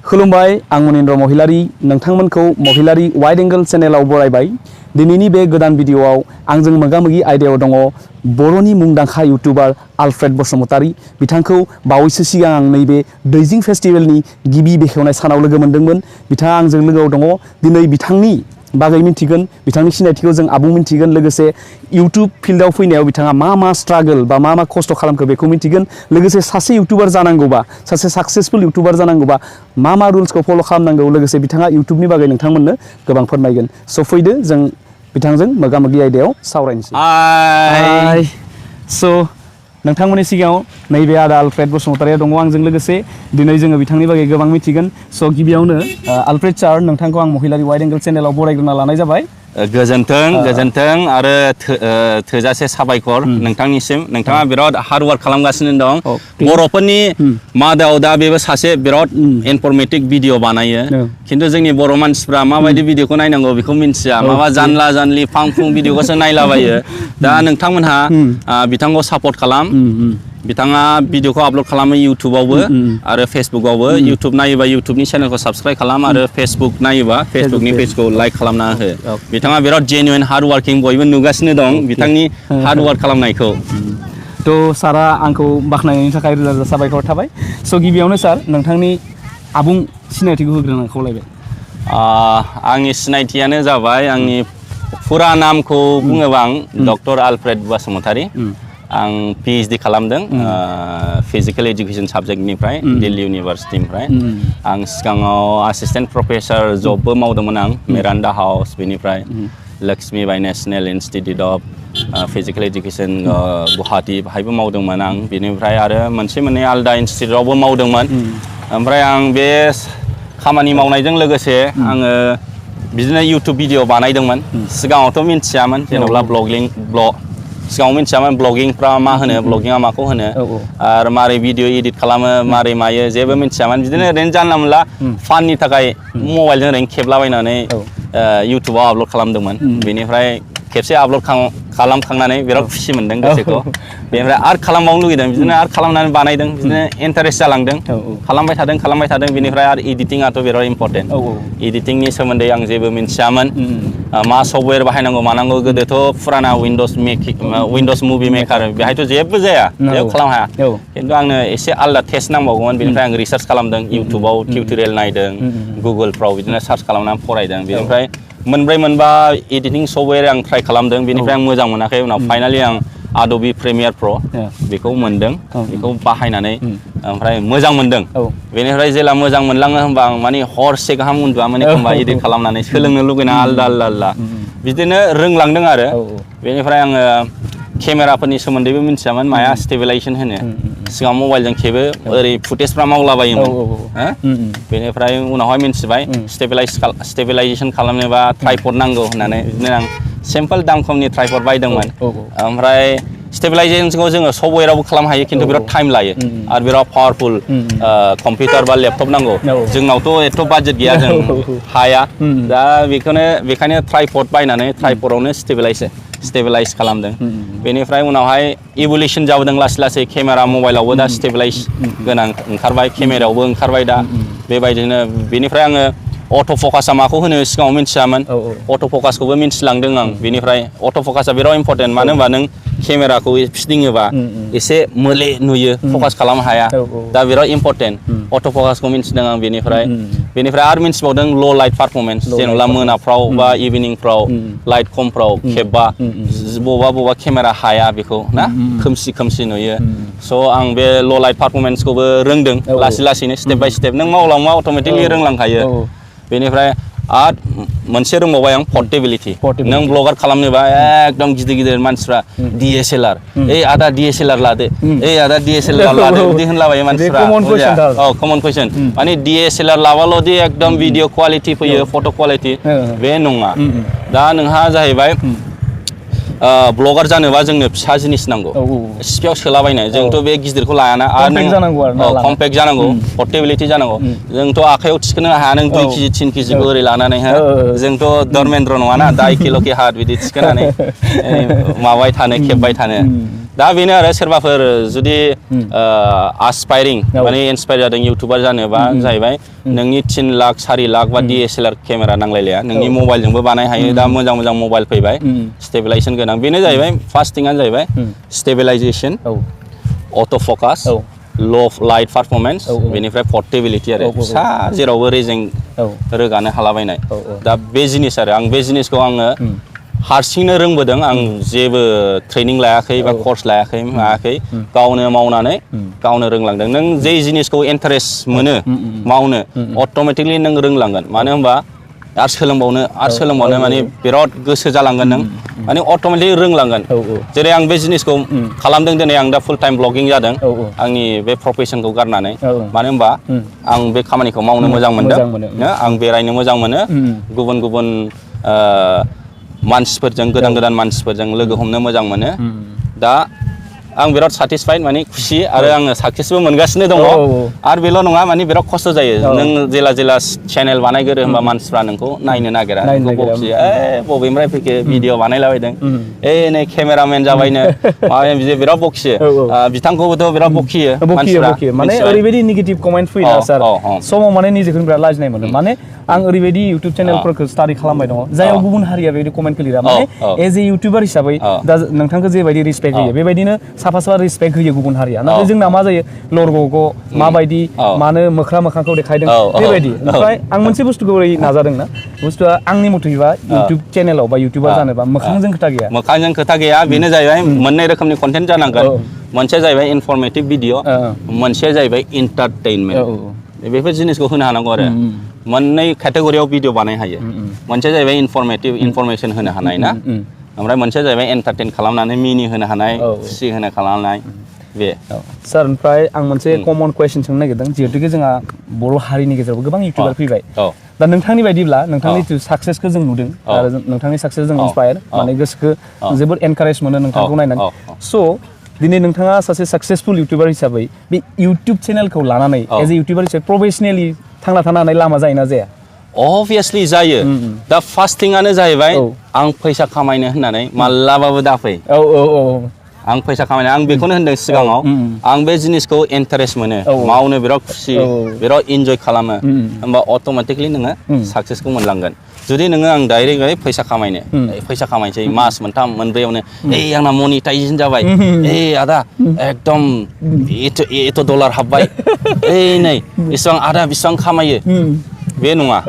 खुलुमबाय आं मनिन्द्र महिलारी नोंथांमोनखौ महिलारी wide angle चेनेलाव बरायबाय दिनैनि बे गोदान भिडिअआव आंजों मोगा-मोगि आयदायाव दङ बर'नि मुंदांखा यूट्यूबार आलफ्रेड बसुमतारी बिथांखौ बावैसो सिगां आं नैबे दैजिं फेस्टिवलनि गिबि बेखेवनाय सानाव लोगो मोनदोंमोन बिथाङा आंजों लोगोआव दङ दिनै बिथांनि बागै मिन्थिगोन बिथांनि सिनायथिखौ जों आबुं मिन्थिगोन लोगोसे यूट्यूब फिल्डआव फैनायाव बिथाङा मा स्ट्रागल बा मा खस्थ' खालामखो बेखौ मिन्थिगोन लोगोसे सासे यूट्यूबार जानांगौबा सासे साक्सेसफुल यूट्यूबार जानांगौबा मा रुल्सखौ फल' खालामनांगौ लोगोसे बिथाङा यूट्यूबनि बागै नोंथांमोननो गोबां फोरमायगोन स' फैदो जों बिथांजों मोगा-मोगि आयदायाव सावरायनोसै स' नोंथांमोननि सिगाङाव नैबे आदा आलफ्रेड बसुमतारीया दङ आंजों लोगोसे दिनै जोङो बिथांनि बागै गोबां मिथिगोन स' गिबियावनो आलफ्रेड सार नोंथांखौ आं महिलारी वाइड एंगल चेनेलाव बरायग्रोना लानाय जाबाय गोजोन्थों आरो थोजासे साबायखर नोंथांनिसिम नोंथाङा बिराद हार्ड वर्क खालामगासिनो दं बर'फोरनि मादाव दा बेबो सासे बिराद इनफरमेटिभ भिडिअ बानायो खिन्थु जोंनि बर' मानसिफ्रा माबायदि भिडिअखौ नायनांगौ बेखौ मिन्थिया माबा जानला जानलि फां-फुं भिडिअखौसो नायलाबायो दा नोंथांमोनहा बिथांखौ सापर्ट खालाम बिथाङा भिडिअखौ आपल'ड खालामो यूट्यूबावबो आरो फेसबुकआवबो यूट्यूब नायोबा यूट्यूबनि चेनेलखौ साबस्क्राइब खालाम आरो फेसबुक नायोबा फेसबुकनि पेजखौ लाइक खालामना हो बिथाङा बिराद जेन्युइन हार्ड वार्किं बयबो नुगासिनो दं बिथांनि हार्ड वार्क खालामनायखौ थ' सारा आंखौ बाख्नायनायनि थाखाय रोजा रोजा साबायखर थाबाय स' गिबियावनो सार नोंथांनि आबुं सिनायथिखौ होग्रोनो खावलायबाय आंनि सिनायथियानो जाबाय आंनि फुरा नामखौ बुङोबा आं डक्टर आलफ्रेड बासुमतारी आं PhD खालामदों फिजिकल एजुकेशन साबजेक्टनिफ्राय दिल्ली इउनिभारसिटिनिफ्राय आं सिगाङाव एसिस्टेन्ट प्रफेसर जबबो मावदोंमोन आं मिरान्डा हाउस बेनिफ्राय Lakshmi Bai National Institute of Physical Education Guwahati बाहायबो मावदोंमोन आं बेनिफ्राय आरो मोननै आलदा इन्स्टिट्यूटआवबो मावदोंमोन ओमफ्राय आं बे खामानि मावनायजों लोगोसे आङो बिदिनो यूट्यूब भिडिअ बानायदोंमोन सिगाङावथ' मिन्थियामोन जेनेबा सिगाङाव मिन्थियामोन ब्लगिंफ्रा मा होनो ब्लगिंआ माखौ होनो आरो मारै भिडिअ एडिट खालामो मारै मायो जेबो मिन्थियामोन बिदिनो ओरैनो जानला मोनला फाननि थाखाय मबाइलजों ओरैनो खेबलाबायनानै यूट्यूबाव आपल'ड खालामदोंमोन बेनिफ्राय खेबसे आपल'ड खालामखांनानै बिराद खुसि मोनदों गोसोखौ बेनिफ्राय आर्ट खालामबावनो लुगैदों बिदिनो आर्ट खालामनानै बानायदों बिदिनो इन्टारेस्ट जालांदों खालामबाय थादों बेनिफ्राय आरो एडिटिंआथ' बिराद इम्परटेन्ट एडिटिंनि सोमोन्दै आं जेबो मिन्थियामोन मा सफ्टवेयर बाहायनांगौ मानांगौ गोदोथ' फुराना उइन्ड'स मुभि मेकार बेहायथ' जेबो जाया जेबो खालामनो हाया खिन्थु आंनो एसे आलदा टेस्ट नांबावगौमोन बेनिफ्राय आं रिसार्च खालामदों यूट्यूबाव टिउटरियेल नायदों गुगोलफ्राव बिदिनो सार्च खालामनानै फरायदों बेनिफ्राय मोनबा एडिटिं सफ्टवेयर आं ट्राइ खालामदों बेनिफ्राय आं मोजां मोनाखै उनाव फाइनालि आं Adobe Premiere Pro बेखौ मोनदों बेखौ बाहायनानै ओमफ्राय मोजां मोनदों बेनिफ्राय जेला मोजां मोनलाङो होनबा आं माने हरसे गाहाम उन्दुआमोन एखमबा एडिट खालामनानै सोलोंनो लुगैना आलदा बिदिनो रोंलांदों आरो बेनिफ्राय आङो केमेराफोरनि सोमोन्दैबो मिन्थियामोन माया स्टेबिलाइजेसन होनो सिगां मबाइलजों खेबो ओरै फुटेजफ्रा मावलाबायोमोन बेनिफ्राय उनावहाय मिन्थिबाय स्टेबिलाइजेसन खालामनोबा ट्राइपड नांगौ होननानै बिदिनो आं सिम्पल दाम खमनि ट्राइपड बायदोंमोन ओमफ्राय स्टेबिलाइजेसनखौ जोङो सफ्टवेयारावबो खालामनो हायो खिन्थु बिराद टाइम लायो आरो बिराद पावारफुल कम्पिउटार बा लेपटप नांगौ जोंनावथ' एथ' बाजेट गैया जों हाया दा बेखायनो ट्राइपड बायनानै ट्राइपडआवनो स्टेबिलाइज खालामदों बेनिफ्राय उनावहाय इभुलेसन जाबोदों लासै केमेरा मबाइलावबो दा स्टेबिलाइज गोनां ओंखारबाय केमेरायावबो ओंखारबाय दा बेबायदिनो बेनिफ्राय आङो अट' फकासआ माखौ होनो सिगाङाव मिन्थियामोन अट' फकासखौबो मिन्थिलांदों आं बेनिफ्राय अट' फकासआ बिराद इम्परटेन्ट मानो होनबा नों केमेराखौ फिदिङोबा एसे मोले नुयो फकास खालामनो हाया दा बिराद इम्परटेन्ट अट' फकासखौ मिन्थिदों आं बेनिफ्राय आरो मिन्थिबावदों ल' लाइट पारफरमेन्स जेनेबा मोनाफ्राव बा इभिनिंफ्राव लाइट खमफ्राव खेबबा बबेबा केमेरा हाया बेखौ ना खोमसि नुयो स' आं बे ल' लाइट पारफरमेन्सखौबो रोंदों लासैनो स्टेप बाय स्टेप नों मावलांबा अट'मेटिकलि रोंलांखायो बेनिफ्राय आरो मोनसे रोंबावबाय आं पर्टेबिलिटि नों ब्लगार खालामनोबा एकदम गिदिर मानसिफ्रा DSLR आदा DSLR लादो आदा DSLR लादो बिदि होनलाबायो मानसिफ्रा कमन कुइसन माने DSLR लाबाल'दि एकदम भिडिअ क्वालिटि फैयो फट' क्वालिटि बे नङा दा नोंहा जाहैबाय ब्लगार जानोबा जोंनो फिसा जिनिस नांगौ सिफियाव सोलाबायनो जोंथ' बे गिदिरखौ लायाना आरो कम्पेक्ट जानांगौ पर्टेबिलिटि जानांगौ जोंथ' आखायाव थिखोनो हाया नों 2 केजि 3 केजिखौ ओरै लानानै जोंथ' धर्मेन्द्र नङाना 2 किल' के हाथ बिदि थिखोनानै माबाय थानो खेबबाय थानो दा बेनो आरो सोरबाफोर जुदि आसपायरिं माने इन्सपायार जादों इउटुबार जानोबा जाहैबाय नोंनि 3 लाख 4 लाख बा DSLR केमेरा नांलायलाया नोंनि मबाइलजोंबो बानाय हायो दा मोजां मोजां मबाइल फैबाय स्टेबिलाइजेसन गोनां बेनो जाहैबाय फार्स्ट थिंआनो जाहैबाय stabilization autofocus low light performance बेनिफ्राय पर्टेबिलिटि आरो फिसा जेरावबो रेजें रोगानो हालाबायनाय दा बे जिनिस आरो आं बे जिनिसखौ आङो हारसिंनो रोंबोदों आं जेबो ट्रेनिं लायाखै बा कर्स लायाखै मायाखै गावनो मावनानै गावनो रोंलांदों नों जे जिनिसखौ इन्टारेस्ट मोनो मावनो अट'मेटिकलि नों रोंलांगोन मानो होनबा आरो सोलोंबावनो माने बिराद गोसो जालांगोन नों माने अट'मेटिकलि रोंलांगोन जेरै आं बे जिनिसखौ खालामदों दिनै आं दा फुल टाइम ब्लगिं जादों आंनि बे प्रफेसनखौ गारनानै मानो होनबा आं बे खामानिखौ मावनो मोजां मोनदों आं बेरायनो मोजां मोनो गुबुन गुबुन मानसिफोरजों गोदान मानसिफोरजों लोगो हमनो मोजां मोनो दा आं बिराद सेटिसफाइड माने खुसि आरो आङो साक्सेसबो मोनगासिनो दङ आरो बेल' नङा माने बिराद खस्थ' जायो नों जेला चेनेल बानायगोरो होमबा मानसिफ्रा नोंखौ नायनो नागिरा नोंखौ बखियो बबेनिफ्राय फैखो भिडिअ बानायलाबायदों नै केमेरामेन जाबायनो माबा बिदि बिराद बखियो बिथांखौबोथ' बिराद बखियो मानसिफ्रा माने ओरैबायदि नेगेटिभ कमेन्ट फैयो सार समाव माने निजेखौनो बिराद लाजिनाय मोनो माने आं ओरैबायदि इउटुब चेनेलफोरखौ स्टाडि खालामबाय दङ जायाव गुबुन हारिया बेबायदि कमेन्ट लिरा माने एज ए इउटुबार हिसाबै दा नोंथांखौ जेबायदि रिसपेक्ट होयो बेबायदिनो साफा रिसपेक्ट होयो गुबुन हारिया नाथाय जोंना मा जायो लरग'ग' माबायदि मानो मोखांखौ देखायदों बेबायदि ओमफ्राय आं मोनसे बुस्थुखौ ओरै नाजादोंना बुस्थुआ आंनि मथेबा इउटुब चेनेलाव बा इउटुबार जानोबा मोखांजों खोथा गैया बेनो जाहैबाय मोननै रोखोमनि कन्टेन्ट जानांगोन मोनसेया जाहैबाय इनफरमेटिभ भिडिअ मोनसेया जाहैबाय एन्टारटेइनमेन्ट बेफोर जिनिसखौ होनो हानांगौ आरो मोननै केटेगरियाव भिडिअ बानायनो हायो मोनसेया जाहैबाय इनफरमेटिभ इनफरमेसन होनो हानाय ना ओमफ्राय मोनसेया जाहैबाय एन्टारटेइन खालामनानै मिनि होनो हानाय खुसि होनो खालामनाय बे सार ओमफ्राय आं मोनसे कमन कुइसन सोंनो नागिरदों जिहेतु जोंहा बर' हारिनि गेजेरावबो गोबां इउटुबार फैबाय दा नोंथांनि बायदिब्ला नोंथांनि साक्सेसखौ जों नुदों आरो नोंथांनि साक्सेस जों इन्सपायार माने गोसोखौ जोबोद एनकारेज मोनो नोंथांखौ नायनानै स' दिनै नोंथाङा सासे साक्सेसफुल इउटुबार हिसाबै बे इउटुब चेनेलखौ लानानै एज ए इउटुबार हिसाबै प्रफेसनेलि थांना थानो हानाय लामा जायोना जाया अबभियासलि जायो दा फार्स्ट थिंआनो जाहैबाय आं फैसा खामायनो होननानै मालाबाबो दाफै आं फैसा खामायनो आं बेखौनो होनदों सिगाङाव आं बे जिनिसखौ इन्टारेस्ट मोनो मावनो बिराद खुसि बिराद इन्जय खालामो होमबा अट'मेटिकलि नोङो साक्सेसखौ मोनलांगोन जुदि नोङो आं डाइरेक्टलि फैसा खामायनोसै मास मोनथाम मोनब्रैयावनो आंना मनिटाइजेसन जाबाय आदा एकदम एथ' डलार हाबबाय नै बेसेबां आदा बेसेबां खामायो बे नङा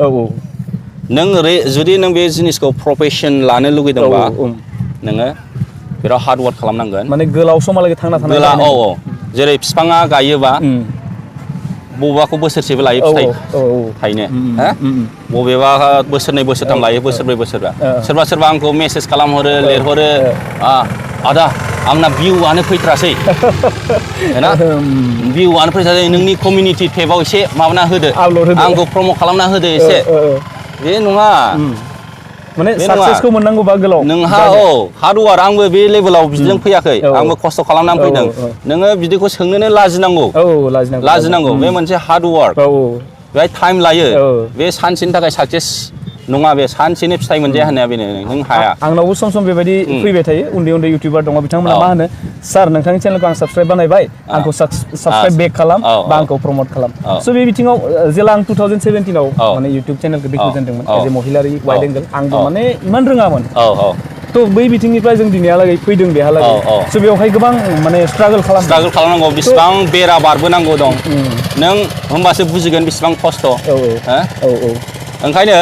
नों जुदि नों बे जिनिसखौ प्रफेसन लानो लुगैदोंबा नोङो बिराद हार्ड वार्क खालामनांगोन माने गोलाव समहालागै थांना थानाय जेरै बिफाङा गायोबा बबेबाखौ बोसोरसेबो लायो फिथाइ थायनो बबेबा बोसोरनै बोसोरथाम लायो बोसोरब्रै बोसोरबा सोरबा आंखौ मेसेज खालामहरो लिरहरो आदा आंना भिउआनो फैथ्रासै ना भिउआनो फैथ्रासै नोंनि कमिउनिटि टेबाव एसे माबाना होदो आंखौ प्रम'ट खालामना होदो एसे बे नङा माने साक्सेसखौ मोननांगौबा गोलाव नोंहा हार्ड वार्क आंबो बे लेभेलाव बिदिजों फैयाखै आंबो खस्थ' खालामनानै फैदों नोङो बिदिखौ सोंनोनो लाजिनांगौ बे मोनसे हार्ड वार्क बेहाय टाइम लायो बे सानसेनि थाखाय साक्सेस नङा बे सानसेनो फिथाइ मोनजाया होननाया बेनो नों हाया आंनावबो सम बेबायदि फैबाय थायो उन्दै इउटुबार दङ बिथांमोना मा होनो सार नोंथांनि चेनेलखौ आं साबस्क्राइब बानायबाय आंखौ साबस्क्राइब बेक खालाम बा आंखौ प्रमट खालाम स' बे बिथिङाव जेला आं 2017आव माने इउटुब चेनेलखौ बेखेवजेनदोंमोन एज ए महिलारि वाइड एंगल आंबो माने इमान रोङामोन थ' बै बिथिंनिफ्राय जों दिनैहालागै फैदों बेहालागै स' बेवहाय गोबां माने स्ट्रागल खालामनांगौ बेसेबां बेरा बारबोनांगौ दं नों होमबासो बुजिगोन बेसेबां खस्थ' ओंखायनो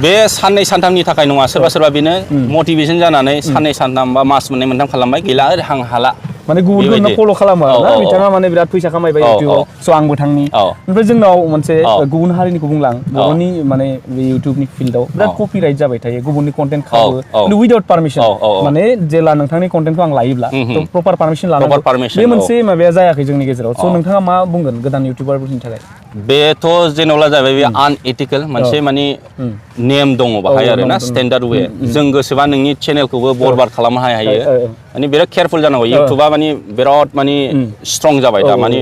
बे साननै सानथामनि थाखाय नङा सोरबा बेनो मटिभेसन जानानै साननै सानथाम बा मास मोननै मोनथाम खालामबाय गैला आं हाला माने गुबुनखौ फल' खालामो आरोना बिथाङा माने बिराद फैसा खामायबाय इउटुबाव स' आंबो थांनि ओमफ्राय जोंनाव मोनसे गुबुन हारिनिखौ बुंलां बर'नि माने बे इउटुबनि फिल्डआव बिराद कपिराइट जाबाय थायो गुबुननि कन्टेन्ट खावो उइदाउट पारमिसन माने जेला नोंथांनि कन्टेन्टखौ आं लायोब्ला प्रपार पारमिसन लानांगौ बे मोनसे माबाया जायाखै जोंनि गेजेराव स' नोंथाङा मा बुंगोन गोदान इउटुबारफोरनि थाखाय बेथ' जेनेबा जाबाय बे आनएथिकेल मोनसे माने नेम दङ बाहाय आरोना स्टेन्डार्ड वे जों गोसोबा नोंनि चेनेलखौबो बरबाद खालामनो हायो माने बिराद केयारफुल जानांगौ इउटुबा माने बिराद माने स्ट्रं जाबाय दा माने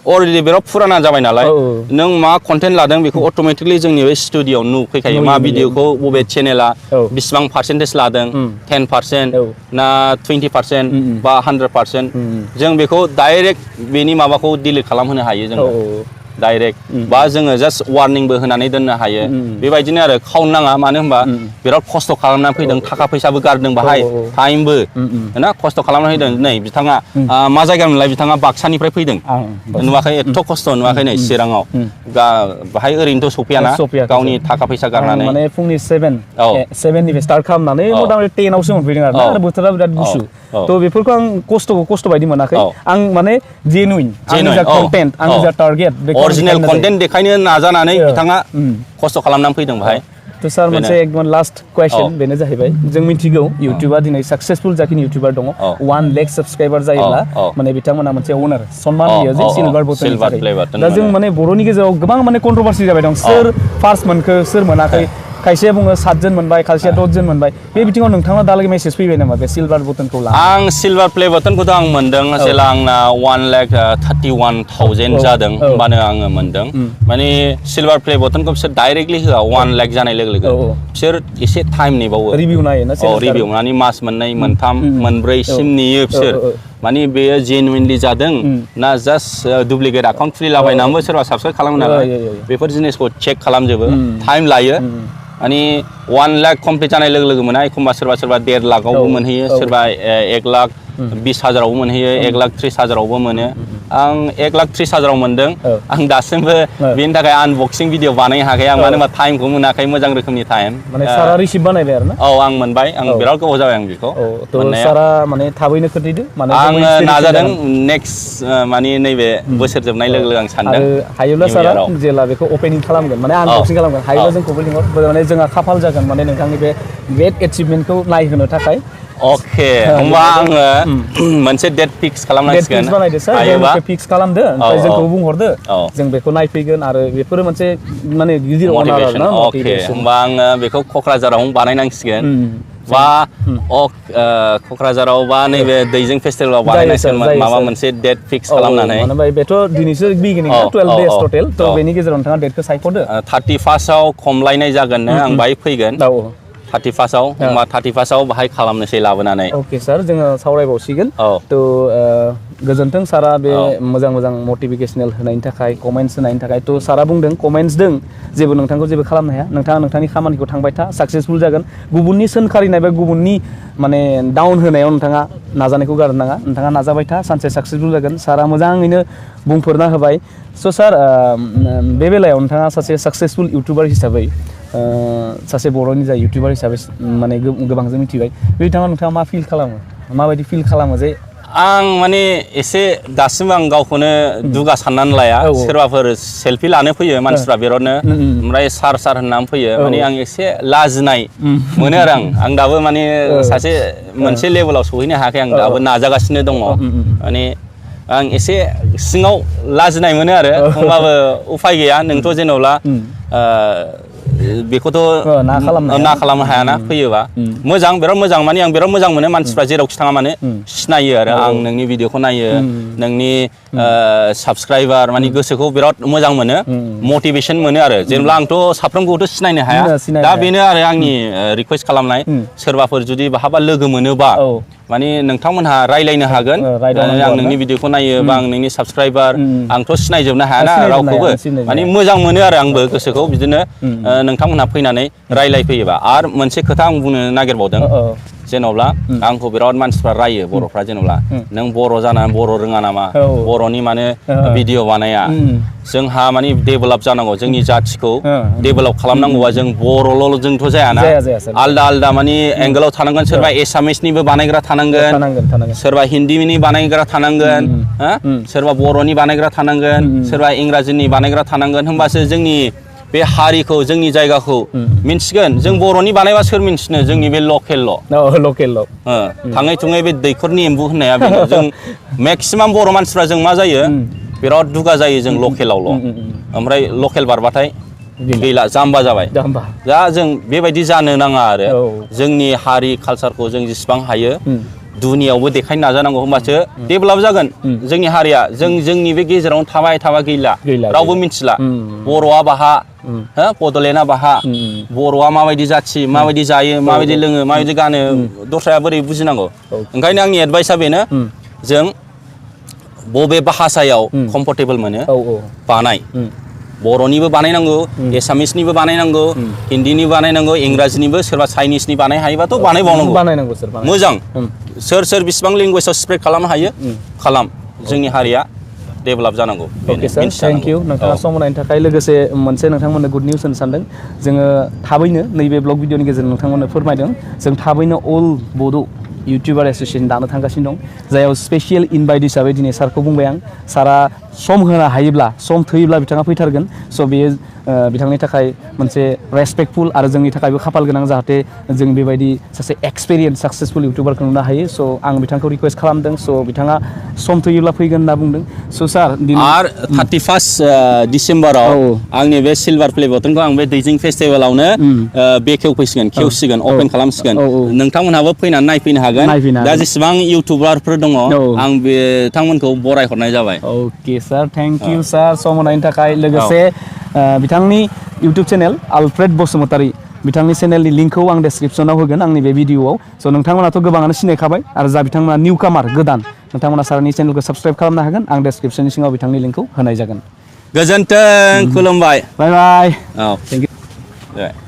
अलरेडि बिराद फुराना जाबाय नालाय नों मा कन्टेन्ट लादों बेखौ अट'मेटिकलि जोंनि बे स्टुडिअ'आव नुफैखायो मा भिडिअखौ बबे चेनेला बेसेबां पार्सेन्टेज लादों 10% ना 20% बा 100% जों बेखौ डाइरेक्ट बेनि माबाखौ डिलिट खालामहोनो हायो जोङो डाइरेक्ट बा जोङो जास्ट वार्निंबो होनानै दोननो हायो बेबायदिनो आरो खावनो नाङा मानो होनबा बिराद खस्थ' खालामनानै फैदों थाखा फैसाबो गारदों बाहाय टाइमबो ना खस्थ' खालामनानै फैदों नै बिथाङा मा जायगानिफ्राय बिथाङा बाक्सानिफ्राय फैदों नुवाखै एथ' खस्थ' नुवाखै नै चिराङाव बाहाय ओरैनोथ' सफैयाना गावनि थाखा फैसा गारनानै माने फुंनि 7निफ्राय स्टार्ट खालामनानै मथा मथि 10आवसो मोनफैदों आरो बोथोरा बिराद गुसु थ' बेफोरखौ आं खस्थ' बायदि मोनाखै आं माने जेनुइन आंनि जा कन्टेन्ट आंनि जा टारगेट अरिजिनेल कन्टेन्ट देखायनो नाजानानै बिथाङा खस्थ' खालामनानै फैदों बाहाय तो सार मोनसे एकदम लास्ट क्वेश्चन बेनो जाहैबाय जों मिथिगौ इउटुबा दिनै सक्सेसफुल जाखिनि इउटुबार दङ 1 लाख साबस्क्राइबार जायोब्ला माने बिथांमोना मोनसे अनार सन्मान होयो जे सिलभार बटन दा जों माने बर'नि गेजेराव गोबां माने कन्ट्रोभार्सि जाबाय दं सोर फार्स्ट मोनखो सोर मोनाखै खायसेया बुङो 7 जन मोनबाय खायसेया 10 जन मोनबाय बे बिथिङाव नोंथाङा दालागै मेसेज फैबाय नामा बे सिलभार बटनखौ आं सिलभार प्ले बटनखौथ' आं मोनदों जेला आंना 1,31,000 जादों होमबानो आङो मोनदों माने सिलभार प्ले बटनखौ बिसोर डाइरेक्टलि होआ 1 लाख जानाय लोगो लोगो बिसोर एसे टाइम नेबावो रिभिउ नायो ना रिभिउ माने मास मोननै मोनथाम मोनब्रैसिम नेयो बिसोर माने बेयो जेनुइनलि जादों ना जास्ट डुप्लिकेट एकाउन्ट खुलिलाबायनानैबो सोरबा साबसक्राइब खालामो नालाय बेफोर जिनिसखौ चेक खालामजोबो टाइम लायो माने 1 लाख कमप्लिट जानाय लोगो लोगो मोना एखमबा सोरबा 1.5 लाखआवबो मोनहैयो सोरबा 1,20,000आवबो मोनहैयो 1,30,000आवबो मोनो आं 1,30,000आव मोनदों आं दासिमबो बेनि थाखाय आनबक्सिं भिडिअ बानायनो हायाखै आं मानो होनबा टाइमखौ मोनाखै मोजां रोखोमनि टाइम माने सारा रिसिभ बानायबाय आरो ना आं मोनबाय आं बिराद गोबाव जाबाय आं बेखौ सारा माने थाबैनो खोन्थैदो माने आङो नाजादों नेक्स्ट माने नैबे बोसोर जोबनाय लोगो लोगो आं सानदों हायोब्ला सारा जेला बेखौ अपेनिं खालामगोन माने आनबक्सिं खालामगोन हायोब्ला जोंखौबो लिंहर माने जोंहा खाफाल जागोन माने नोंथांनि बे ग्रेट एचिभमेन्टखौ नायहोनो थाखाय अके होमबा आङो मोनसे डेट फिक्स खालामनांसिगोन बानायदो सार फिक्स खालामदो ओमफ्राय जोंखौ बुंहरदो जों बेखौ नायफैगोन आरो बेफोरो मोनसे माने गिदिर अनार आरो ना अके होमबा आङो बेखौ क'क्राझाराव बानायनांसिगोन बा क'क्राझाराव बा नैबे दैजिं फेस्टिभेलाव बानायनांसिगोन माबा मोनसे डेट फिक्स खालामनानै माने बेथ' दिनैसो बिगिनिं 12 डेज टटेल थ' बेनि गेजेराव नोंथाङा डेटखौ सायख'दो 31आव खमलायनाय जागोननो आं बाहाय फैगोन 31आव होमबा 31आव बाहाय खालामनोसै लाबोनानै अके सार जोङो सावरायबावसिगोन थ' गोजोन्थों सारा बे मोजां मटिभेशनेल होनायनि थाखाय कमेन्ट्स होनायनि थाखाय थ' सारा बुंदों कमेन्ट्स दों जेबो नोंथांखौ जेबो खालामनो हाया नोंथाङा नोंथांनि खामानिखौ थांबाय था साक्सेसफुल जागोन गुबुननि सोंखारिनाय बा गुबुननि माने डाउन होनायाव नोंथाङा नाजानायखौ गारनो नाङा नोंथाङा नाजाबाय था सानसे साक्सेसफुल जागोन सारा मोजाङैनो बुंफोरना होबाय स' सार बे बेलायाव नोंथाङा सासे साक्सेसफुल इउटुबार हिसाबै सासे बर'नि जा इउटुबार हिसाबै माने गोबांजों मिथिबाय बे बिथाङा नोंथाङा मा फिल खालामो माबायदि फिल खालामो जे आं माने एसे दासिम आं गावखौनो दुगा साननानै लाया सोरबाफोर सेल्फि लानो फैयो मानसिफ्रा बिरादनो ओमफ्राय सार होननानै फैयो माने आं एसे लाजिनाय मोनो आरो आं दाबो माने सासे मोनसे लेभेलाव सहैनो हायाखै आं दाबो नाजागासिनो दङ माने आं एसे सिङाव लाजिनाय मोनो आरो होमबाबो उफाय गैया नोंथ' जेनेबा बेखौथ' ना खालामनो हायाना फैयोबा मोजां बिराद मोजां माने आं बिराद मोजां मोनो मानसिफ्रा जेरावखि थाङा माने सिनायो आरो आं नोंनि भिडिअखौ नायो नोंनि साबस्क्राइबार माने गोसोखौ बिराद मोजां मोनो मटिभेसन मोनो आरो जेनेबा आंथ' साफ्रोमखौथ' सिनायनो हाया दा बेनो आरो आंनि रिकुवेस्ट खालामनाय सोरबाफोर जुदि बहाबा लोगो मोनोबा माने नोंथांमोनहा रायलायनो हागोन आं नोंनि भिडिअखौ नायो बा आं नोंनि साबस्क्राइबार आंथ' सिनायजोबनो हायाना रावखौबो माने मोजां मोनो आरो आंबो गोसोखौ बिदिनो नोंथांमोनहा फैनानै रायलायफैयोबा आरो मोनसे खोथा आं बुंनो नागिरबावदों जेन'ब्ला आंखौ बिराद मानसिफ्रा रायो बर'फ्रा जेन'ब्ला नों बर' जानानै बर' रोङा नामा बर'नि माने भिडिअ बानाया जोंहा माने डेभेलप जानांगौ जोंनि जाथिखौ डेभेलप खालामनांगौबा जों बर'ल' जोंथ' जायाना आलदा माने एंगेलाव थानांगोन सोरबा एसामिसनिबो बानायग्रा थानांगोन सोरबा हिन्दीनि बानायग्रा थानांगोन सोरबा बर'नि बानायग्रा थानांगोन सोरबा इंराजिनि बानायग्रा थानांगोन होमबासो जोंनि बे हारिखौ जोंनि जायगाखौ मिन्थिगोन जों बर'नि बानायबा सोर मिन्थिनो जोंनि बे लकेल थाङै थुङै बे दैखरनि एम्बु होननाया बेनो जों मेक्सिमाम बर' मानसिफ्रा जों मा जायो बिराद दुगा जायो जों लकेलावल' ओमफ्राय लकेल बारबाथाय गैला जाम्बा जाबाय दा जों बेबायदि जानो नाङा आरो जोंनि हारि कालसारखौ जों जेसेबां हायो दुनियावबो देखायनो नाजानांगौ होमबासो डेभेलप जागोन जोंनि हारिया जोंनि बे गेजेरावनो थाबा गैला रावबो मिथिला बर'आ बाहा बड'लेण्डआ बाहा बर'आ माबायदि जाथि माबायदि जायो माबायदि लोङो माबायदि गानो दस्राया बोरै बुजिनांगौ ओंखायनो आंनि एडभाइसआ बेनो जों बबे भाषायाव कम्फर्टेबल मोनो बानाय बर'निबो बानायनांगौ एसामिसनिबो बानायनांगौ हिन्दीनिबो बानायनांगौ इंराजिनिबो सोरबा चाइनिसनि बानाय हायोबाथ' बानायबावनांगौ मोजां सोर बेसिबां लेंगुवेजाव स्प्रेड खालामनो हायो खालाम जोंनि हारिया डेभेलप जानांगौ अके सार थेंक इउ नोंथाङा सम होनायनि थाखाय लोगोसे मोनसे नोंथांमोननो गुड निउस होनो सानदों जोङो थाबैनो नैबे ब्लग भिडिअनि गेजेरजों नोंथांमोननो फोरमायदों जों थाबैनो अल बड' इउटुबार एस'सिएसन दानो थांगासिनो दं जायाव स्पेसियेल इनभाइट हिसाबै दिनै सारखौ बुंबाय आं सारा सम होनो हायोब्ला सम थोयोब्ला बिथाङा फैथारगोन स' बेयो बिथांनि थाखाय मोनसे रेसपेक्टफुल आरो जोंनि थाखायबो खाफाल गोनां जाहाथे जों बेबायदि सासे एक्सपिरियेन्स साक्सेसफुल इउटुबारखौ नुनो हायो स' आं बिथांखौ रिकुवेस्ट खालामदों स' बिथाङा सम थोयोब्ला फैगोन होनना बुंदों स' सार आरो 31 डिसेम्बराव आंनि बे सिलभार प्ले बटनखौ आं बे दैजिं फेस्टिभेलावनो खेवसिगोन अपेन खालामसिगोन नोंथांमोनहाबो फैनानै नायफैनो हागोन दा जेसेबां इउटुबारफोर दङ आं बिथांमोनखौ बरायहरनाय जाबाय अके सार थेंक इउ सार सम होनायनि थाखाय लोगोसे बिथांनि इउटुब चेनेल आलफ्रेड बसुमतारी बिथांनि चेनेलनि लिंकखौ आं डेसक्रिपसनाव होगोन आंनि बे भिडिअआव स' नोंथांमोनाथ' गोबाङानो सिनायखाबाय आरो जा बिथांमोना निउ कामार गोदान नोंथांमोना सारनि चेनेलखौ साबस्क्राइब खालामनो हागोन आं डेसक्रिपसननि सिङाव बिथांनि लिंकखौ होनाय जागोन गोजोन्थों खुलुमबाय बाय बाय औ थेंक इउ